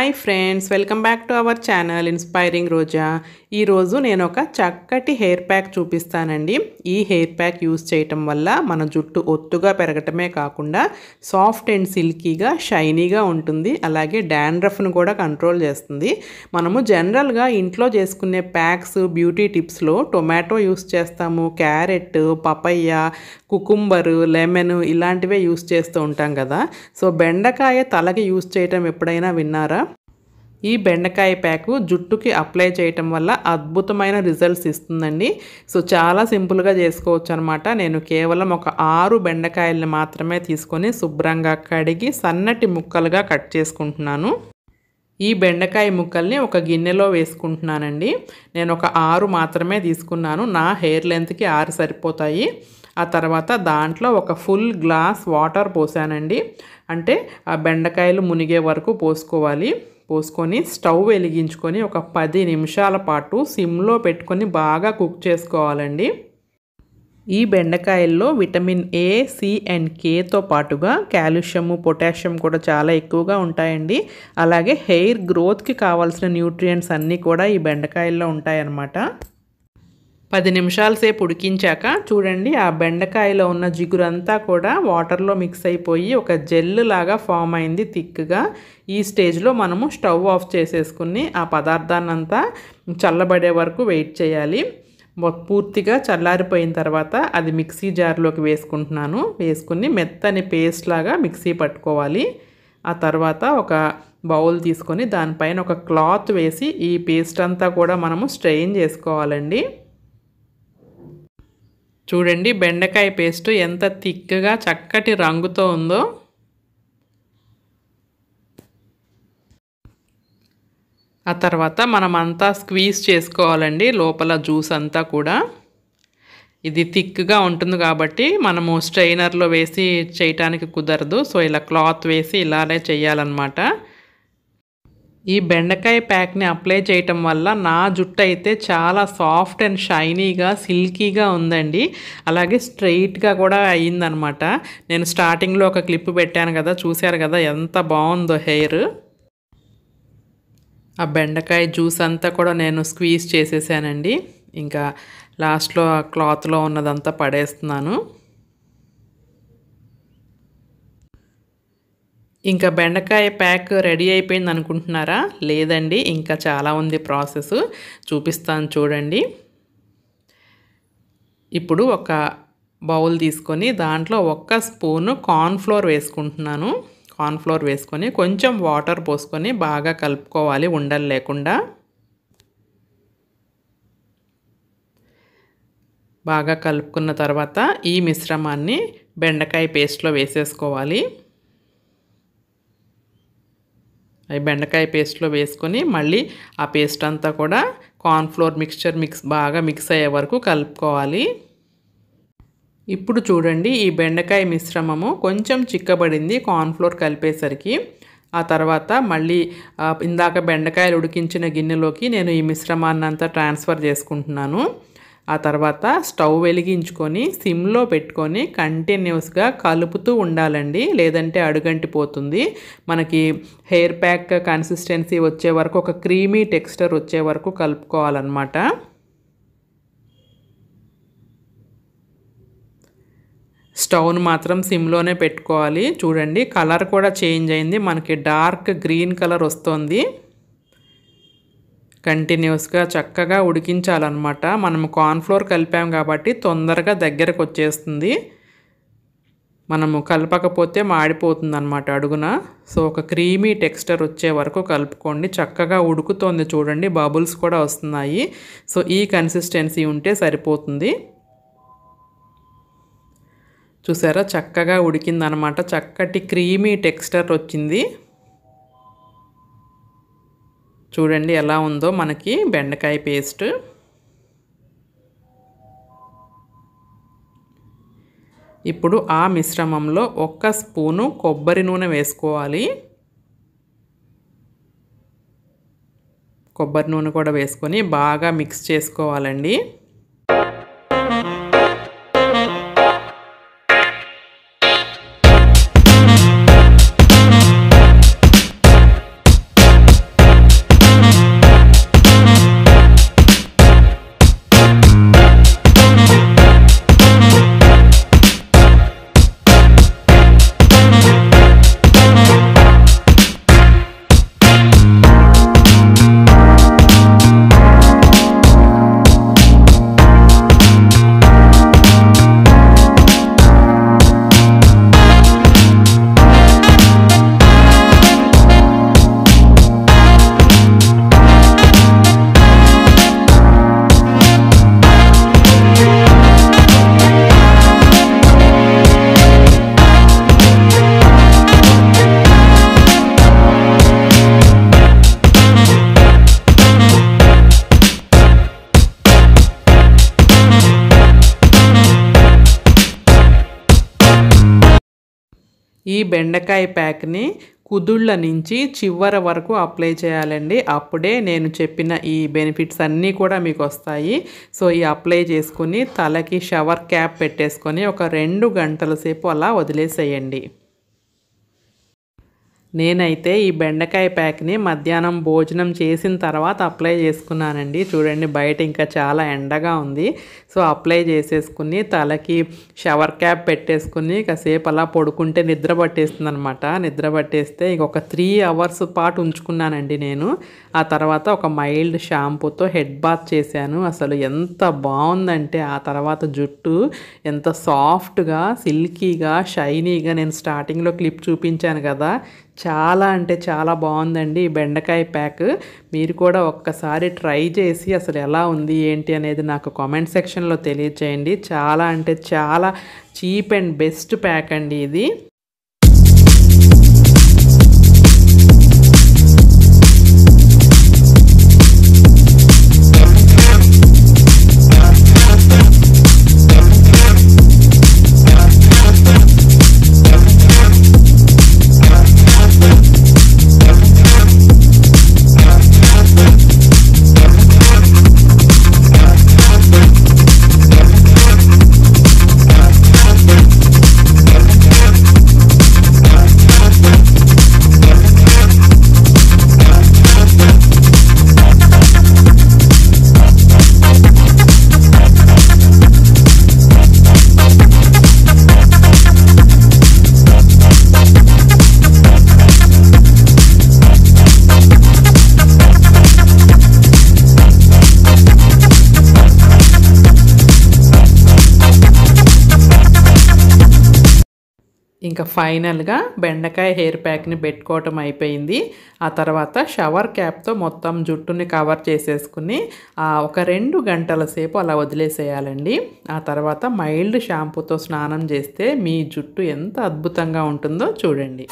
Hi friends, welcome back to our channel inspiring Roja. ఈరోజు నేను ఒక చక్కటి హెయిర్ ప్యాక్ చూపిస్తానండి. ఈ హెయిర్ ప్యాక్ యూస్ చేయటం వల్ల మన జుట్టు ఒత్తుగా పెరగటమే కాకుండా సాఫ్ట్ అండ్ సిల్కీగా షైనీగా ఉంటుంది. అలాగే డాండ్రఫ్ను కూడా కంట్రోల్ చేస్తుంది. మనము జనరల్గా ఇంట్లో చేసుకునే ప్యాక్స్ బ్యూటీ టిప్స్లో టొమాటో యూస్ చేస్తాము, క్యారెట్, పపయ్య, కుకుంబర్, లెమన్ ఇలాంటివే యూస్ చేస్తూ ఉంటాం కదా. సో బెండకాయ తలకి యూస్ చేయటం ఎప్పుడైనా విన్నారా? ఈ బెండకాయ ప్యాకు జుట్టుకి అప్లై చేయటం వల్ల అద్భుతమైన రిజల్ట్స్ ఇస్తుందండి. సో చాలా సింపుల్గా చేసుకోవచ్చు అనమాట. నేను కేవలం ఒక 6 బెండకాయలను మాత్రమే తీసుకొని శుభ్రంగా కడిగి సన్నటి ముక్కలుగా కట్ చేసుకుంటున్నాను. ఈ బెండకాయ ముక్కల్ని ఒక గిన్నెలో వేసుకుంటున్నానండి. నేను ఒక 6 మాత్రమే తీసుకున్నాను. నా హెయిర్ లెంత్కి 6 సరిపోతాయి. ఆ తర్వాత దాంట్లో ఒక ఫుల్ గ్లాస్ వాటర్ పోసానండి. అంటే ఆ బెండకాయలు మునిగే వరకు పోసుకొని స్టవ్ వెలిగించుకొని ఒక 10 నిమిషాల పాటు సిమ్లో పెట్టుకొని బాగా కుక్ చేసుకోవాలండి. ఈ బెండకాయల్లో విటమిన్ ఏ, సి అండ్ కేతో పాటుగా కాల్షియము, పొటాషియం కూడా చాలా ఎక్కువగా ఉంటాయండి. అలాగే హెయిర్ గ్రోత్కి కావాల్సిన న్యూట్రియంట్స్ అన్నీ కూడా ఈ బెండకాయల్లో ఉంటాయన్నమాట. 10 నిమిషాల సేపు ఉడికించాక చూడండి, ఆ బెండకాయలో ఉన్న జిగురంతా కూడా వాటర్లో మిక్స్ అయిపోయి ఒక జెల్ లాగా ఫామ్ అయింది థిక్గా. ఈ స్టేజ్లో మనము స్టవ్ ఆఫ్ చేసేసుకుని ఆ పదార్థాన్ని అంతా చల్లబడే వరకు వెయిట్ చేయాలి. పూర్తిగా చల్లారిపోయిన తర్వాత అది మిక్సీ జార్లోకి వేసుకుని మెత్తని పేస్ట్ లాగా మిక్సీ పట్టుకోవాలి. ఆ తర్వాత ఒక బౌల్ తీసుకొని దానిపైన ఒక క్లాత్ వేసి ఈ పేస్ట్ అంతా కూడా మనము స్ట్రెయిన్ చేసుకోవాలండి. చూడండి, బెండకాయ పేస్ట్ ఎంత థిక్గా చక్కటి రంగుతో ఉందో. ఆ తర్వాత మనమంతా స్క్వీజ్ చేసుకోవాలండి లోపల జ్యూస్ అంతా కూడా. ఇది థిక్గా ఉంటుంది కాబట్టి మనము స్ట్రైనర్లో వేసి చేయటానికి కుదరదు. సో ఇలా క్లాత్ వేసి ఇలానే చేయాలన్నమాట. ఈ బెండకాయ ప్యాక్ని అప్లై చేయటం వల్ల నా జుట్టు అయితే చాలా సాఫ్ట్ అండ్ షైనీగా సిల్కీగా ఉందండి. అలాగే స్ట్రెయిట్గా కూడా అయ్యిందనమాట. నేను స్టార్టింగ్లో ఒక క్లిప్ పెట్టాను కదా, చూశారు కదా ఎంత బాగుందో హెయిర్. ఆ బెండకాయ జ్యూస్ అంతా కూడా నేను స్క్వీజ్ చేసేసానండి. ఇంకా లాస్ట్లో ఆ క్లాత్లో ఉన్నదంతా పడేస్తున్నాను. ఇంకా బెండకాయ ప్యాక్ రెడీ అయిపోయింది అనుకుంటున్నారా? లేదండి, ఇంకా చాలా ఉంది ప్రాసెస్. చూపిస్తాను చూడండి. ఇప్పుడు ఒక బౌల్ తీసుకొని దాంట్లో 1 స్పూను కార్న్ఫ్లోర్ వేసుకుంటున్నాను. కార్న్ఫ్లోర్ వేసుకొని కొంచెం వాటర్ పోసుకొని బాగా కలుపుకోవాలి ఉండలు లేకుండా. బాగా కలుపుకున్న తర్వాత ఈ మిశ్రమాన్ని బెండకాయ పేస్ట్లో వేసేసుకోవాలి. బెండకాయ పేస్ట్లో వేసుకొని మళ్ళీ ఆ పేస్ట్ అంతా కూడా కార్న్ఫ్లోర్ బాగా మిక్స్ అయ్యే వరకు కలుపుకోవాలి. ఇప్పుడు చూడండి, ఈ బెండకాయ మిశ్రమము కొంచెం చిక్కబడింది కార్న్ఫ్లోర్ కలిపేసరికి. ఆ తర్వాత మళ్ళీ ఇందాక బెండకాయలు ఉడికించిన గిన్నెలోకి నేను ఈ మిశ్రమాన్ని అంతా ట్రాన్స్ఫర్ చేసుకుంటున్నాను. ఆ తర్వాత స్టవ్ వెలిగించుకొని సిమ్లో పెట్టుకొని కంటిన్యూస్గా కలుపుతూ ఉండాలండి, లేదంటే అడుగంటిపోతుంది. మనకి హెయిర్ ప్యాక్ కన్సిస్టెన్సీ వచ్చే వరకు, ఒక క్రీమీ టెక్స్చర్ వచ్చే వరకు కలుపుకోవాలన్నమాట. స్టవ్ను మాత్రం సిమ్లోనే పెట్టుకోవాలి. చూడండి, కలర్ కూడా చేంజ్ అయింది, మనకి డార్క్ గ్రీన్ కలర్ వస్తుంది. కంటిన్యూస్గా చక్కగా ఉడికించాలన్నమాట. మనము కార్న్ఫ్లోర్ కలిపాం కాబట్టి తొందరగా దగ్గరకు వచ్చేస్తుంది. మనము కలపకపోతే మాడిపోతుంది అన్నమాట అడుగున. సో ఒక క్రీమీ టెక్స్చర్ వచ్చే వరకు కలుపుకోండి. చక్కగా ఉడుకుతోంది చూడండి, బబుల్స్ కూడా వస్తున్నాయి. సో ఈ కన్సిస్టెన్సీ ఉంటే సరిపోతుంది. చూసారా, చక్కగా ఉడికిందనమాట. చక్కటి క్రీమీ టెక్స్చర్ వచ్చింది. చూడండి ఎలా ఉందో మనకి బెండకాయ పేస్ట్. ఇప్పుడు ఆ మిశ్రమంలో 1 స్పూను కొబ్బరి నూనె వేసుకోవాలి. కొబ్బరి నూనె కూడా వేసుకొని బాగా మిక్స్ చేసుకోవాలండి. ఈ బెండకాయ ప్యాక్ని కుదుళ్ళ నుంచి చివరి వరకు అప్లై చేయాలండి. అప్పుడే నేను చెప్పిన ఈ బెనిఫిట్స్ అన్నీ కూడా మీకు వస్తాయి. సో ఈ అప్లై చేసుకుని తలకి షవర్ క్యాప్ పెట్టేసుకొని ఒక 2 గంటల సేపు అలా వదిలేసేయండి. నేనైతే ఈ బెండకాయ ప్యాక్ని మధ్యాహ్నం భోజనం చేసిన తర్వాత అప్లై చేసుకున్నానండి. చూడండి బయట ఇంకా చాలా ఎండగా ఉంది. సో అప్లై చేసేసుకుని తలకి షవర్ క్యాప్ పెట్టేసుకుని కాసేపు అలా పడుకుంటే నిద్ర పట్టేస్తుంది అనమాట. నిద్ర పట్టేస్తే ఒక 3 అవర్స్ పాటు ఉంచుకున్నానండి నేను. ఆ తర్వాత ఒక మైల్డ్ షాంపూతో హెడ్ బాత్ చేశాను. అసలు ఎంత బాగుందంటే ఆ తర్వాత జుట్టు ఎంత సాఫ్ట్గా, సిల్కీగా, షైనీగా, నేను స్టార్టింగ్లో క్లిప్ చూపించాను కదా, చాలా అంటే చాలా బాగుందండి ఈ బెండకాయ ప్యాక్. మీరు కూడా ఒక్కసారి ట్రై చేసి అసలు ఎలా ఉంది ఏంటి అనేది నాకు కామెంట్ సెక్షన్లో తెలియచేయండి. చాలా అంటే చాలా చీప్ అండ్ బెస్ట్ ప్యాక్ అండి ఇది. ఇంకా ఫైనల్గా బెండకాయ హెయిర్ ప్యాక్ని పెట్టుకోవటం అయిపోయింది. ఆ తర్వాత షవర్ క్యాప్తో మొత్తం జుట్టుని కవర్ చేసేసుకుని ఒక 2 గంటల సేపు అలా వదిలేసేయాలండి. ఆ తర్వాత మైల్డ్ షాంపూతో స్నానం చేస్తే మీ జుట్టు ఎంత అద్భుతంగా ఉంటుందో చూడండి.